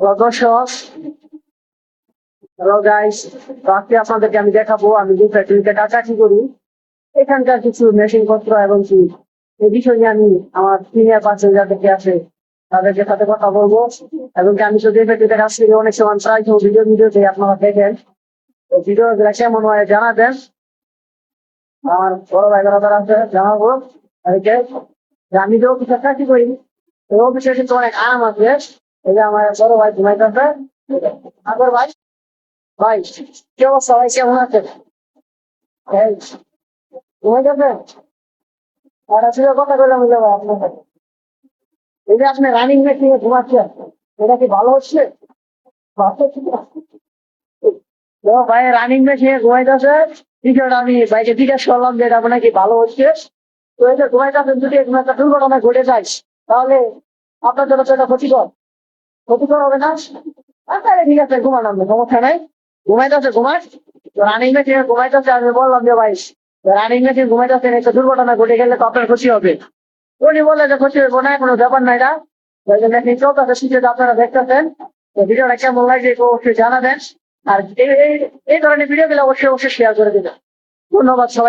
Hello দর্শক, hello guys. তো আজকে আপনাদেরকে আমি দেখাবো আমি যে ফ্যাক্টরিতে কাজ করি এখানকার কিছু মেশিন পত্র এবং কি এই বিষয় নিয়ে আমি আমার সিনিয়র পার্সন যাদেরকে আছে তাদেরকে সাথে কথা বলবো। এবং কি আমি যদি এই ফ্যাক্টরিতে কাজ করি অনেক সময় প্রায় ভিডিওতে আপনারা দেখেন। তো ভিডিও গুলা কেমন হয় জানাবেন। আমার বড় ভাই যারা আছে জানাবো তাদেরকে যে আমি যে অফিসে চাকরি করি ওই অফিসে কিন্তু অনেক আরাম আছে। এই যে আমার বড় ভাই ঘুমাইতেছে। আগর ভাই, ভাই কি অবস্থা ভাই, কেমন আছেন? এই ঘুমাই যাবেন? আর আসলে কথা বললাম বুঝলে ভাই আপনার সাথে। এই যে আপনি রানিং মেশিনে ঘুমাচ্ছেন, এটা কি ভালো হচ্ছে? ভালো হচ্ছে না? তো ভাই রানিং মেশিনে ঘুমাইতেছে, বিষয়টা আমি ভাইকে জিজ্ঞেস করলাম যে এটা আপনার কি ভালো হচ্ছে। তো এই যে ঘুমাইতেছেন, যদি এরকম একটা দুর্ঘটনা ঘটে যায় তাহলে আপনার জন্য তো এটা ক্ষতিকর। ক্ষতিকর হবে না? আচ্ছা ঠিক আছে, ঘুমান, আপনি সমস্যা নাই। ঘুমাইতেছে ঘুমাস। তো রানিং মেশিনে ঘুমাইতেছে, আমি বললাম যে ভাই রানিং মেশিন ঘুমাইতেছেন, একটা দুর্ঘটনা ঘটে গেলে তো আপনার ক্ষতি হবে। উনি বললে যে ক্ষতি হইব না, কোনো ব্যাপার নাই না। মেশিন চলতেছে, শিখে আপনারা দেখতেছেন। তো ভিডিওটা কেমন লাগছে একটু অবশ্যই জানাবেন। আর এই ধরনের ভিডিও গুলো অবশ্যই শেয়ার করে দেবেন। ধন্যবাদ সবাই।